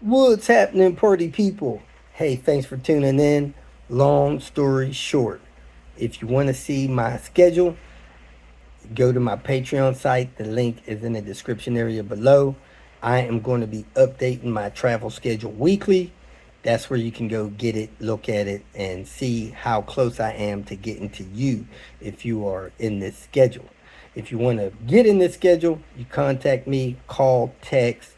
What's happening, party people? Hey, thanks for tuning in. Long story short, if you want to see my schedule, go to my Patreon site. The link is in the description area below. I am going to be updating my travel schedule weekly. That's where you can go get it, look at it, and see how close I am to getting to you if you are in this schedule. If you want to get in this schedule, you contact me, call, text,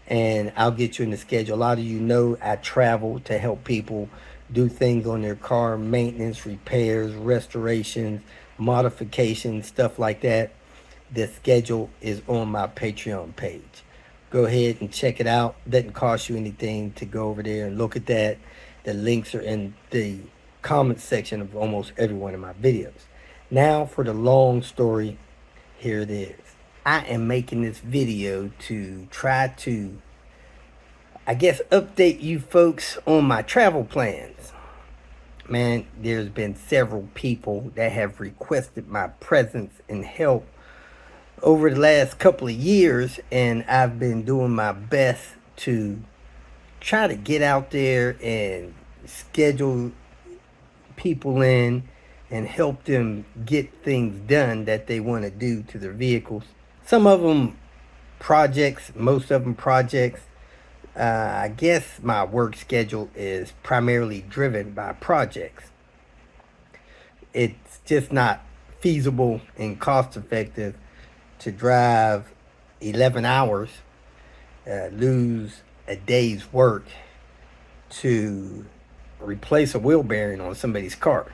and I'll get you in the schedule. A lot of you know I travel to help people do things on their car, maintenance, repairs, restorations, modifications, stuff like that. The schedule is on my Patreon page. Go ahead and check it out. Doesn't cost you anything to go over there and look at that. The links are in the comment section of almost every one of my videos. Now for the long story, here it is. I am making this video to try to, I guess, update you folks on my travel plans. Man, there's been several people that have requested my presence and help over the last couple of years, and I've been doing my best to try to get out there and schedule people in and help them get things done that they want to do to their vehicles. Some of them projects, most of them projects. I guess my work schedule is primarily driven by projects. It's just not feasible and cost effective to drive 11 hours, lose a day's work to replace a wheel bearing on somebody's car.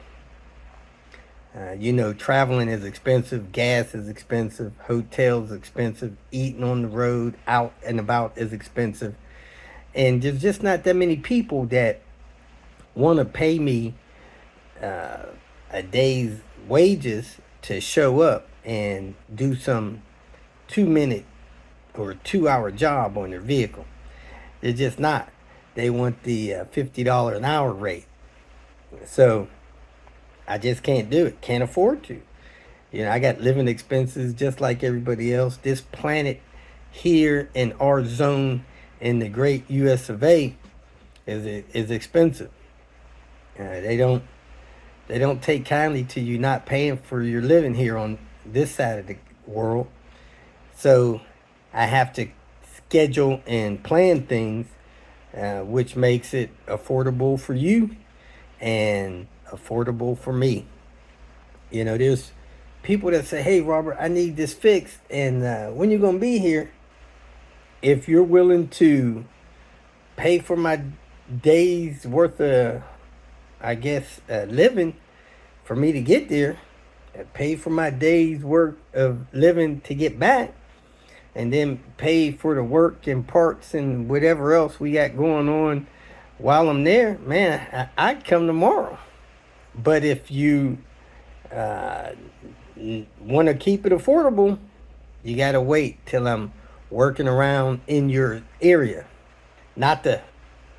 Traveling is expensive, gas is expensive, hotels expensive, eating on the road, out and about is expensive. And there's just not that many people that want to pay me a day's wages to show up and do some 2 minute or 2 hour job on their vehicle. They're just not. They want the $50 an hour rate. So I just can't do it. Can't afford to. I got living expenses just like everybody else. This planet here in our zone in the great US of A is expensive. They don't take kindly to you not paying for your living here on this side of the world. So I have to schedule and plan things, which makes it affordable for you and affordable for me. There's people that say, "Hey, Robert, I need this fixed, and when you gonna be here?" If you're willing to pay for my day's worth of, I guess, living for me to get there, pay for my day's worth of living to get back, and then pay for the work and parts and whatever else we got going on while I'm there, man, I'd come tomorrow. But if you want to keep it affordable, you got to wait till I'm working around in your area. Not to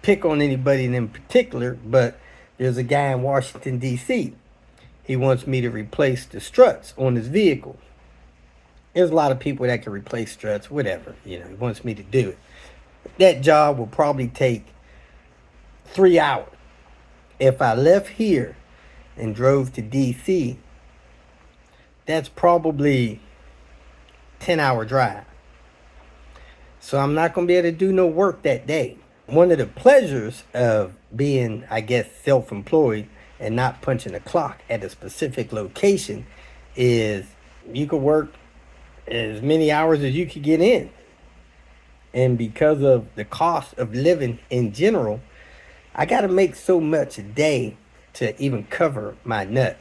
pick on anybody in particular, but there's a guy in Washington, D.C. He wants me to replace the struts on his vehicle. There's a lot of people that can replace struts, whatever. He wants me to do it. That job will probably take 3 hours. If I left here and drove to D.C., that's probably 10-hour drive. So I'm not going to be able to do no work that day. One of the pleasures of being, I guess, self-employed and not punching a clock at a specific location is you can work as many hours as you can get in. And because of the cost of living in general, I got to make so much a day to even cover my nut.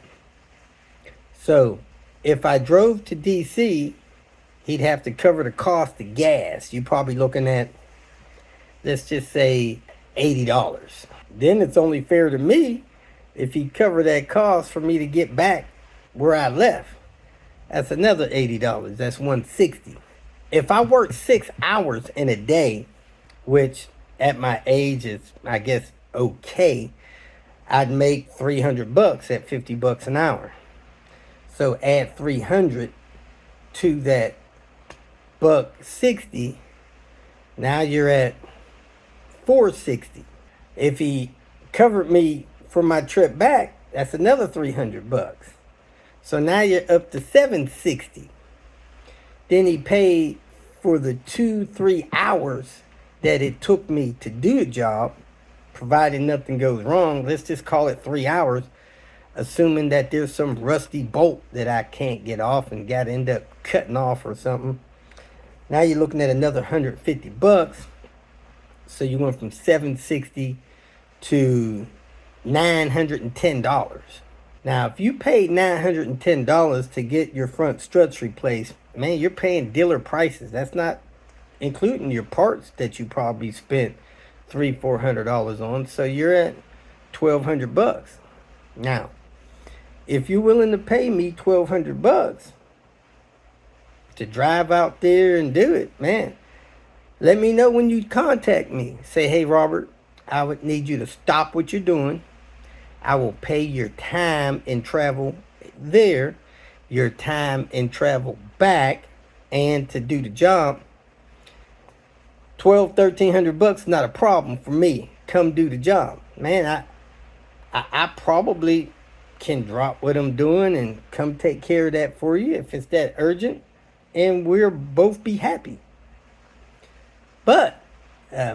So if I drove to DC, he'd have to cover the cost of gas. You're probably looking at, let's just say, $80. Then it's only fair to me if he cover that cost for me to get back where I left. That's another $80. That's $160. If I work 6 hours in a day, which at my age is, I guess, okay, I'd make $300 at $50 an hour. So add 300 to that $160. Now you're at 460. If he covered me for my trip back, that's another 300 bucks. So now you're up to 760. Then he paid for the 2-3 hours that it took me to do the job, provided nothing goes wrong. Let's just call it 3 hours, assuming that there's some rusty bolt that I can't get off and got to end up cutting off or something. Now you're looking at another 150 bucks. So you went from 760 to $910. Now, if you paid $910 to get your front struts replaced, man, you're paying dealer prices. That's not including your parts that you probably spent $300-400 on. So you're at 1,200 bucks. Now, if you're willing to pay me 1,200 bucks to drive out there and do it, man, let me know when you contact me. Say, hey, Robert, I would need you to stop what you're doing. I will pay your time and travel there, your time and travel back, and to do the job. $1,200-1,300 bucks, not a problem for me. Come do the job. Man, I probably can drop what I'm doing and come take care of that for you if it's that urgent, and we'll both be happy. But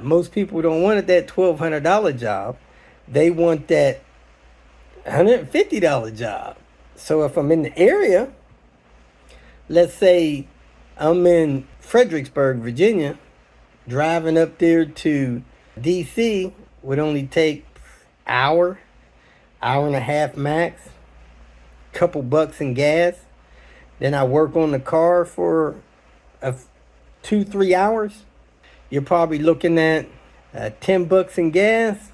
most people don't want that $1,200 job. They want that $150 job. So if I'm in the area, let's say I'm in Fredericksburg, Virginia, driving up there to DC would only take hour and a half max, couple bucks in gas. Then I work on the car for 2-3 hours. You're probably looking at 10 bucks in gas.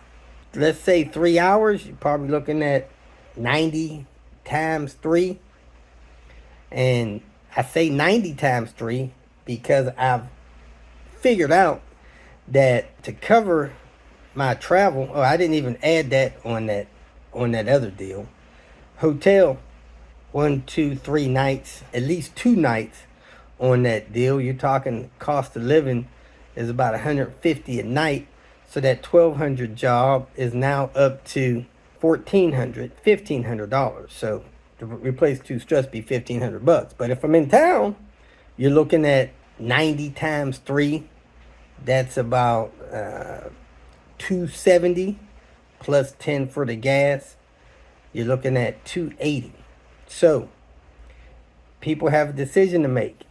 Let's say 3 hours, you're probably looking at 90 times 3. And I say 90 times 3 because I've figured out that to cover my travel, I didn't even add that on that other deal. Hotel, 1, 2, 3 nights, at least 2 nights on that deal. You're talking cost of living is about $150 a night. So that $1,200 job is now up to $1,400, $1,500. So to replace 2 struts be $1,500 bucks. But if I'm in town, you're looking at 90 times 3. That's about $270 plus 10 for the gas. You're looking at $280. So people have a decision to make.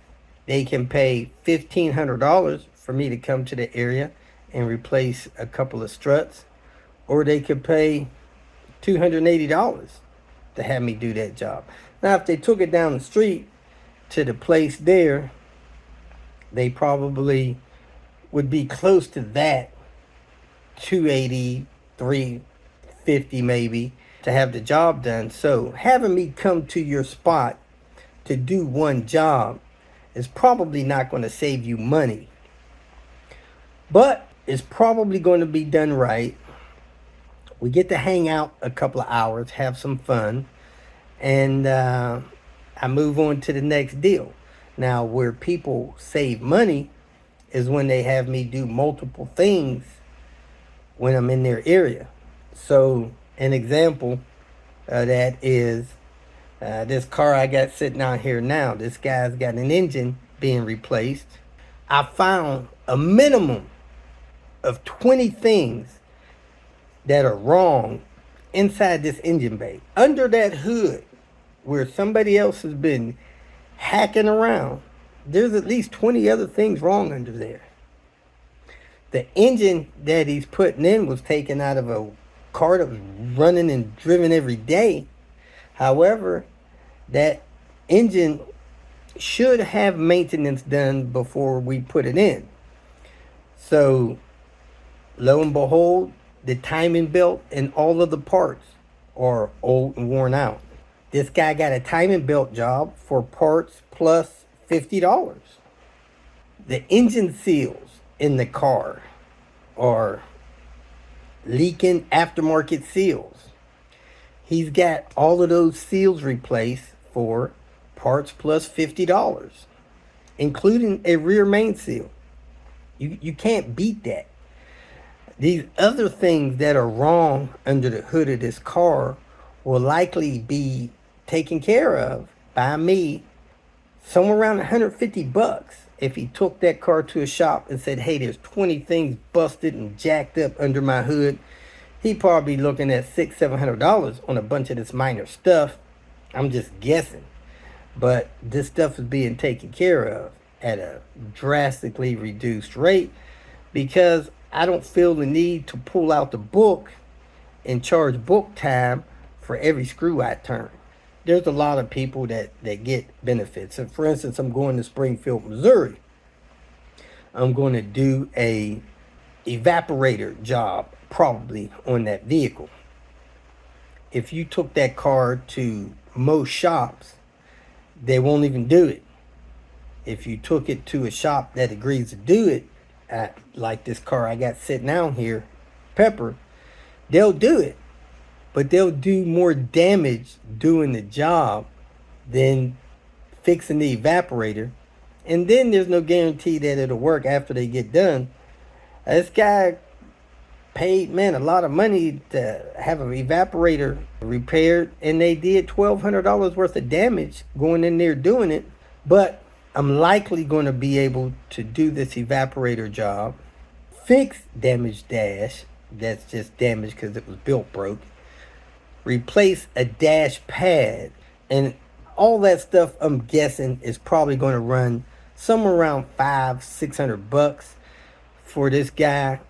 They can pay $1,500 for me to come to the area and replace a couple of struts, or they could pay $280 to have me do that job. Now, if they took it down the street to the place there, they probably would be close to that, $280, $350 maybe, to have the job done. So having me come to your spot to do one job is probably not going to save you money, but it's probably going to be done right. We get to hang out a couple of hours, have some fun, and I move on to the next deal. Now, where people save money is when they have me do multiple things when I'm in their area. So an example of that is this car I got sitting out here now. This guy's got an engine being replaced. I found a minimum of 20 things that are wrong inside this engine bay. Under that hood, where somebody else has been hacking around, there's at least 20 other things wrong under there. The engine that he's putting in was taken out of a car that was running and driven every day. However, that engine should have maintenance done before we put it in. So, lo and behold, the timing belt and all of the parts are old and worn out. This guy got a timing belt job for parts plus $50. The engine seals in the car are leaking aftermarket seals. He's got all of those seals replaced for parts plus $50, including a rear main seal. You can't beat that. These other things that are wrong under the hood of this car will likely be taken care of by me somewhere around 150 bucks if he took that car to a shop and said, hey, there's 20 things busted and jacked up under my hood. He'd probably be looking at $600-700 on a bunch of this minor stuff. I'm just guessing. But this stuff is being taken care of at a drastically reduced rate because I don't feel the need to pull out the book and charge book time for every screw I turn. There's a lot of people that get benefits. And for instance, I'm going to Springfield, Missouri. I'm going to do a evaporator job probably on that vehicle. If you took that car to most shops, they won't even do it. If you took it to a shop that agrees to do it, like this car I got sitting down here, Pepper, they'll do it. But they'll do more damage doing the job than fixing the evaporator. And then there's no guarantee that it'll work after they get done. This guy paid, man, a lot of money to have an evaporator repaired, and they did $1,200 worth of damage going in there doing it. But I'm likely going to be able to do this evaporator job, fix damaged dash, that's just damaged because it was built broke, replace a dash pad, and all that stuff I'm guessing is probably going to run somewhere around $500-600 for this guy.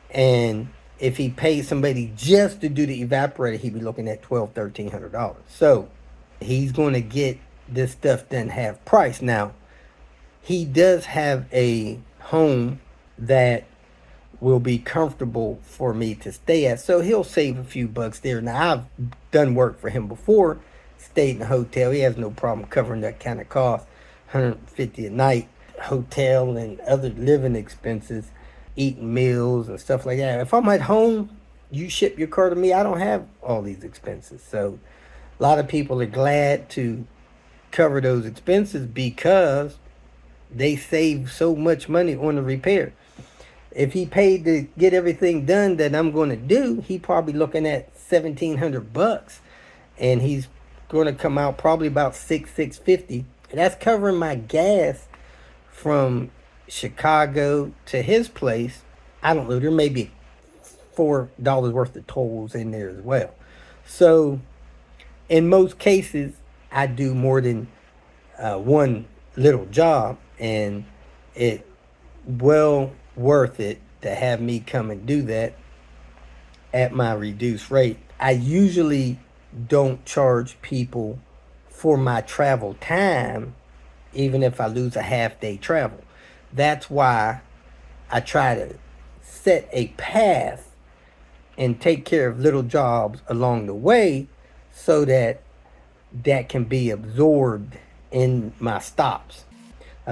And if he pays somebody just to do the evaporator, he'd be looking at $1,200-1,300. So he's going to get this stuff done half price. Now, he does have a home that will be comfortable for me to stay at, so he'll save a few bucks there. Now, I've done work for him before, stayed in a hotel. He has no problem covering that kind of cost, $150 a night, hotel and other living expenses, eating meals and stuff like that. If I'm at home, you ship your car to me, I don't have all these expenses. So a lot of people are glad to cover those expenses because they save so much money on the repair. If he paid to get everything done that I'm going to do, he probably looking at $1,700, and he's going to come out probably about $650. And that's covering my gas from Chicago to his place. I don't know, there may be $4 worth of tolls in there as well. So in most cases, I do more than one little job, and it well worth it to have me come and do that at my reduced rate. I usually don't charge people for my travel time, even if I lose a half day travel. That's why I try to set a path and take care of little jobs along the way so that that can be absorbed in my stops.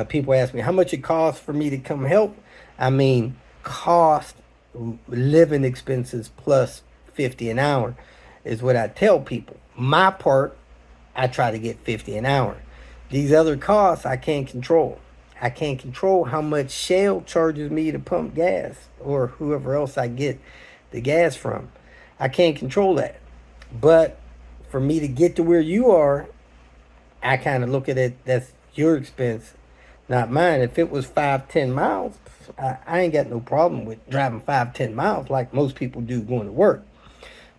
People ask me how much it costs for me to come help. I mean, cost, living expenses plus $50 an hour is what I tell people. My part, I try to get $50 an hour. These other costs I can't control. I can't control how much Shell charges me to pump gas, or whoever else I get the gas from. I can't control that. But for me to get to where you are, I kind of look at it, that's your expense, not mine. If it was 5-10 miles, I ain't got no problem with driving 5-10 miles like most people do going to work.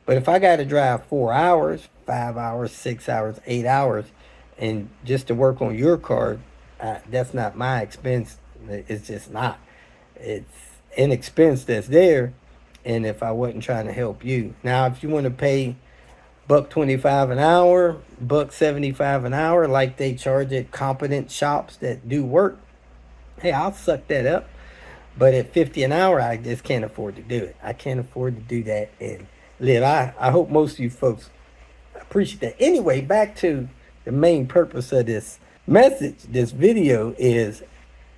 But if I got to drive 4 hours, 5 hours, 6 hours, 8 hours, and just to work on your car, that's not my expense. It's just not. It's an expense that's there. And if I wasn't trying to help you. Now, if you want to pay $1.25 an hour, $1.75 an hour, like they charge at competent shops that do work, hey, I'll suck that up. But at $50 an hour, I just can't afford to do it. I can't afford to do that and live. I hope most of you folks appreciate that. Anyway, back to the main purpose of this message, this video, is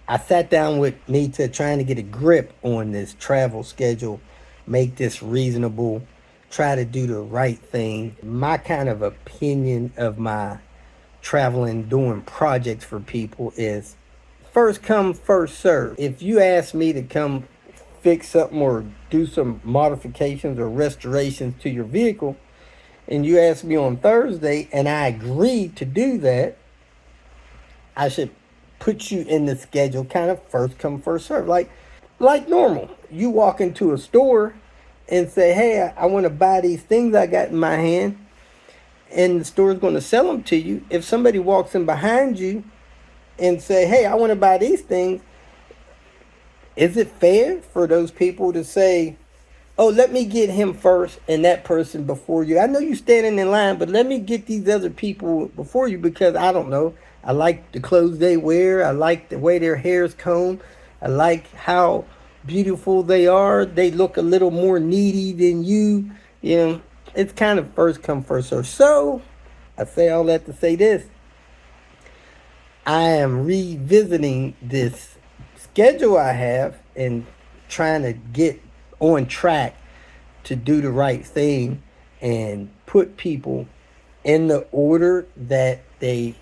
I sat down with Nita trying to get a grip on this travel schedule, make this reasonable, try to do the right thing. My kind of opinion of my traveling, doing projects for people is first come, first serve. If you ask me to come fix something or do some modifications or restorations to your vehicle, and you ask me on Thursday and I agree to do that, I should put you in the schedule kind of first come, first serve. Like normal. You walk into a store and say, hey, I want to buy these things I got in my hand, and the store's going to sell them to you. If somebody walks in behind you and say, hey, I want to buy these things, is it fair for those people to say, oh, let me get him first and that person before you? I know you're standing in line, but let me get these other people before you because I don't know. I like the clothes they wear. I like the way their hair is combed. I like how beautiful they are. They look a little more needy than you. You know, it's kind of first come, first serve. So I say all that to say this. I am revisiting this schedule I have and trying to get on track to do the right thing and put people in the order that they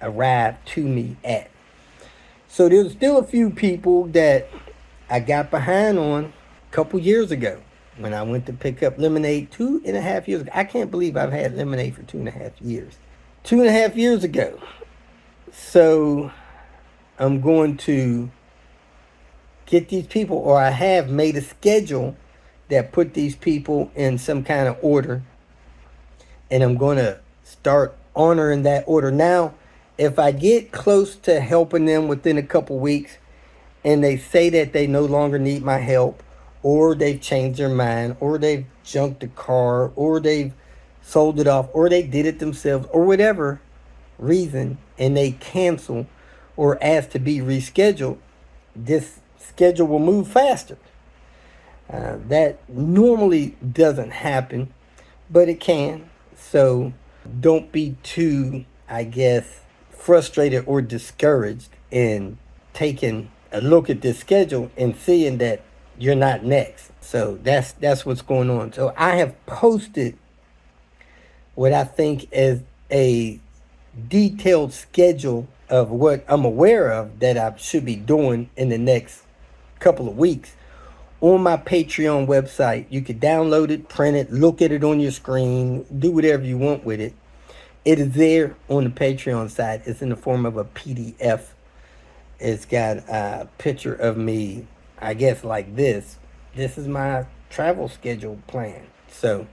arrive to me at. So there's still a few people that I got behind on a couple years ago when I went to pick up lemonade 2.5 years ago. I can't believe I've had lemonade for 2.5 years. 2.5 years ago. So I'm going to get these people, or I have made a schedule that put these people in some kind of order, and I'm going to start honoring that order. Now, if I get close to helping them within a couple weeks and they say that they no longer need my help, or they've changed their mind, or they've junked the car, or they've sold it off, or they did it themselves, or whatever reason, and they cancel or ask to be rescheduled, this schedule will move faster. That normally doesn't happen, but it can. So don't be too, I guess, frustrated or discouraged in taking a look at this schedule and seeing that you're not next. So that's what's going on. So I have posted what I think is a detailed schedule of what I'm aware of that I should be doing in the next couple of weeks on my Patreon website. You can download it, print it, look at it on your screen, do whatever you want with it. It is there on the Patreon site. It's in the form of a PDF. It's got a picture of me, I guess like this. This is my travel schedule plan. So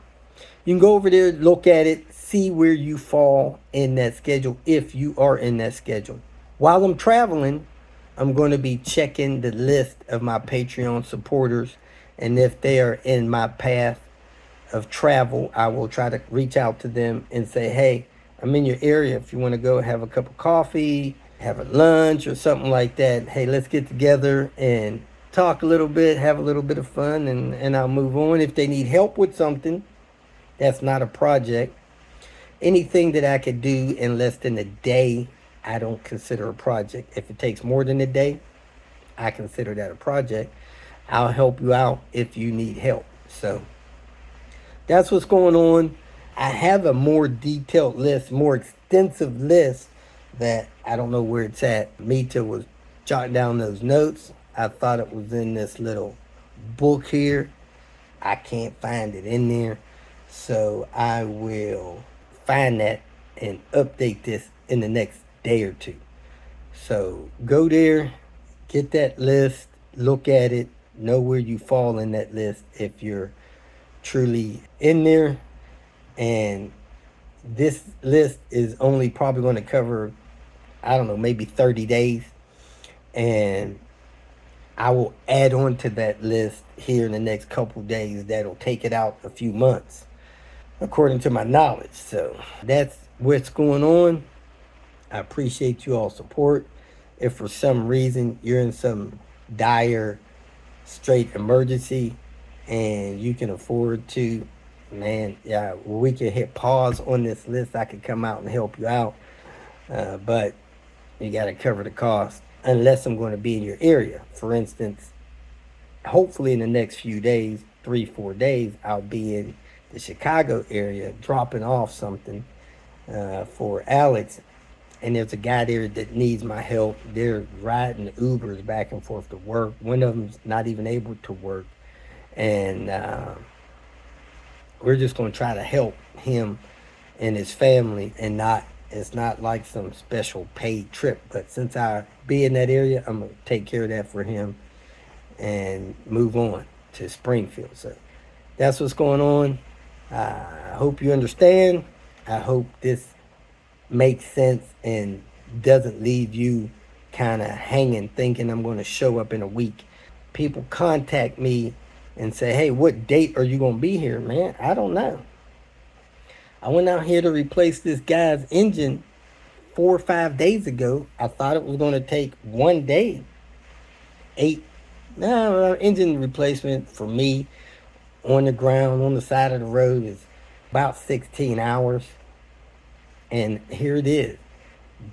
you can go over there, look at it, see where you fall in that schedule if you are in that schedule. While I'm traveling, I'm going to be checking the list of my Patreon supporters, and if they are in my path of travel, I will try to reach out to them and say, hey, I'm in your area. If you want to go have a cup of coffee, have a lunch or something like that, hey, let's get together and talk a little bit, have a little bit of fun, and I'll move on. If they need help with something, that's not a project. Anything that I could do in less than a day, I don't consider a project. If it takes more than a day, I consider that a project. I'll help you out if you need help. So that's what's going on. I have a more detailed list, more extensive list that I don't know where it's at. Mita was jotting down those notes. I thought it was in this little book here. I can't find it in there. So I will find that and update this in the next day or two. So go there, get that list, look at it, know where you fall in that list if you're truly in there. And this list is only probably going to cover, I don't know, maybe 30 days. And I will add on to that list here in the next couple days. That'll take it out a few months, according to my knowledge. So that's what's going on. I appreciate you all support. If for some reason you're in some dire, straight emergency and you can afford to, man, yeah, we can hit pause on this list. I can come out and help you out. But you got to cover the cost unless I'm going to be in your area. For instance, hopefully in the next few days, 3-4 days, I'll be in the Chicago area dropping off something for Alex. and there's a guy there that needs my help. They're riding Ubers back and forth to work. One of them's not even able to work, and we're just going to try to help him and his family, and not it's not like some special paid trip. But since I be in that area, I'm gonna take care of that for him and move on to Springfield. So that's what's going on. I hope you understand. I hope this makes sense and doesn't leave you kind of hanging thinking I'm going to show up in a week. People contact me and say, hey, what date are you going to be here? Man, I don't know. I went out here to replace this guy's engine 4 or 5 days ago. I thought it was going to take 1 day. Engine replacement for me on the ground, on the side of the road, is about 16 hours. And here it is,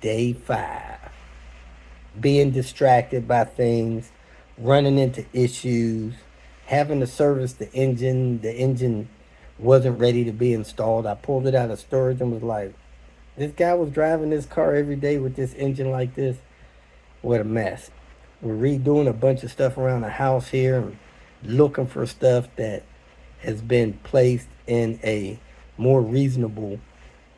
day 5. Being distracted by things, running into issues, having to service the engine. The engine wasn't ready to be installed. I pulled it out of storage and was like, this guy was driving this car every day with this engine like this. What a mess. We're redoing a bunch of stuff around the house here and looking for stuff that has been placed in a more reasonable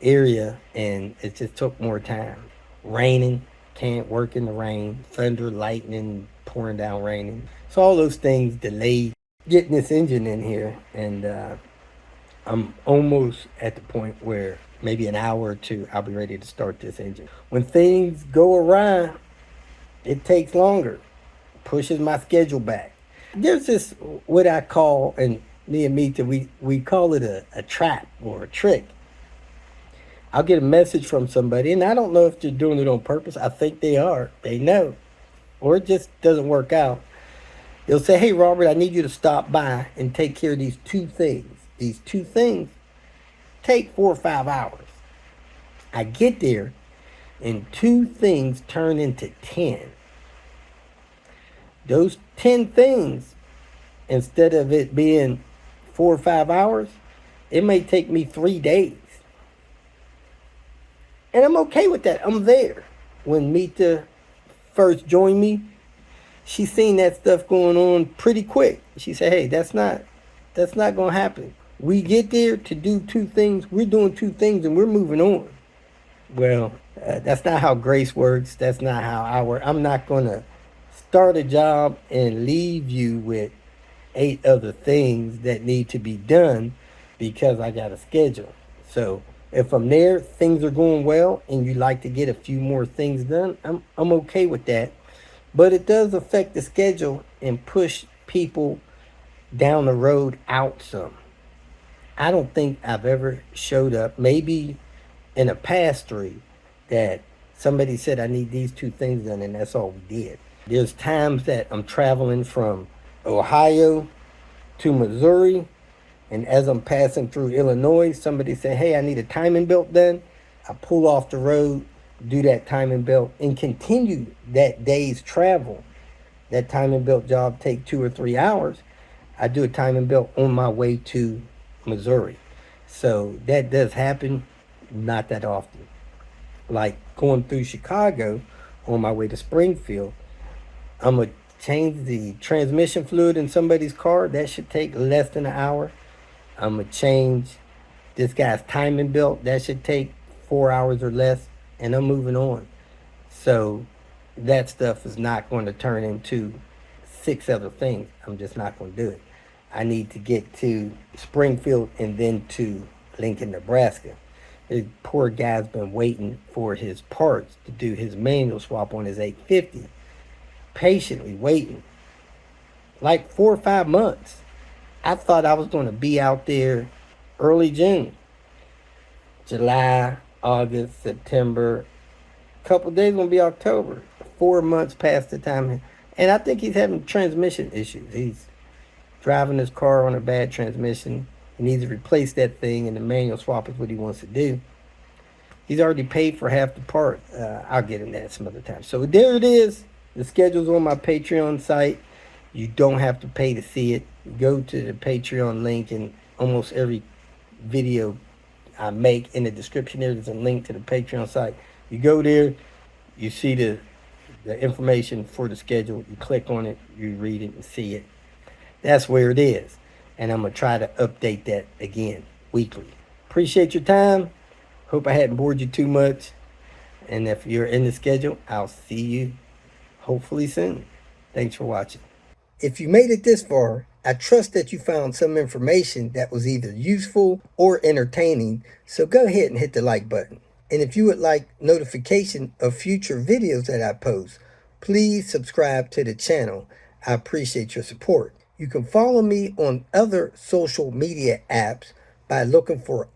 area, and it just took more time. Raining, can't work in the rain. Thunder, lightning, pouring down raining. So all those things delayed getting this engine in here, and I'm almost at the point where maybe an hour or two I'll be ready to start this engine. When things go awry, it takes longer, pushes my schedule back. There's this, what I call, and me and Mita, we call it a trap or a trick. I'll get a message from somebody, and I don't know if they're doing it on purpose. I think they are. They know. Or it just doesn't work out. They'll say, hey, Robert, I need you to stop by and take care of these 2 things. These 2 things take 4 or 5 hours. I get there, and 2 things turn into 10. Those 10 things, instead of it being 4 or 5 hours, it may take me 3 days. And I'm okay with that. I'm there. When Mita first joined me, she seen that stuff going on pretty quick. She said, hey, that's not going to happen. We get there to do 2 things. We're doing 2 things and we're moving on. Well, that's not how grace works. That's not how I work. I'm not going to start a job and leave you with 8 other things that need to be done because I got a schedule. So if I'm there, things are going well, and you like to get a few more things done, I'm okay with that. But it does affect the schedule and push people down the road out some. I don't think I've ever showed up, maybe in a past 3, that somebody said I need these 2 things done, and that's all we did. There's times that I'm traveling from Ohio to Missouri, and as I'm passing through Illinois, somebody said, hey, I need a timing belt done. I pull off the road, do that timing belt, and continue that day's travel. That timing belt job take 2 or 3 hours. I do a timing belt on my way to Missouri. So that does happen, not that often. Like going through Chicago on my way to Springfield, I'm going to change the transmission fluid in somebody's car. That should take less than an hour. I'm going to change this guy's timing belt. That should take 4 hours or less, and I'm moving on. So that stuff is not going to turn into 6 other things. I'm just not going to do it. I need to get to Springfield and then to Lincoln, Nebraska. The poor guy's been waiting for his parts to do his manual swap on his 850. Patiently waiting. Like 4 or 5 months. I thought I was going to be out there early June. July, August, September. A couple days going to be October. 4 months past the time. And I think he's having transmission issues. He's driving his car on a bad transmission. He needs to replace that thing, and the manual swap is what he wants to do. He's already paid for half the part. I'll get in that some other time. So there it is. The schedule's on my Patreon site. You don't have to pay to see it. Go to the Patreon link, and almost every video I make in the description there's a link to the Patreon site. You go there, you see the information for the schedule, you click on it, you read it and see it. That's where it is. And I'm going to try to update that again weekly. Appreciate your time. Hope I hadn't bored you too much. And if you're in the schedule, I'll see you hopefully soon. Thanks for watching. If you made it this far, I trust that you found some information that was either useful or entertaining, so go ahead and hit the like button. And if you would like notification of future videos that I post, please subscribe to the channel. I appreciate your support. You can follow me on other social media apps by looking for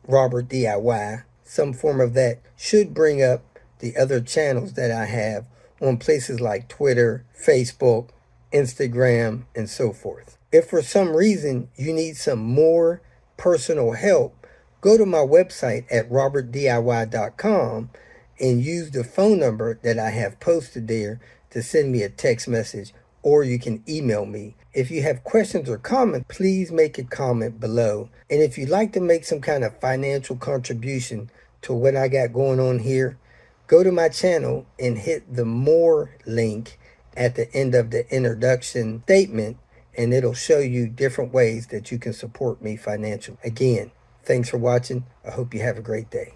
@RobertDIY. Some form of that should bring up the other channels that I have on places like Twitter, Facebook, Instagram, and so forth. If for some reason you need some more personal help, go to my website at robertdiy.com and use the phone number that I have posted there to send me a text message, or you can email me. If you have questions or comments, please make a comment below. And if you'd like to make some kind of financial contribution to what I got going on here, go to my channel and hit the more link at the end of the introduction statement, and it'll show you different ways that you can support me financially. Again, thanks for watching. I hope you have a great day.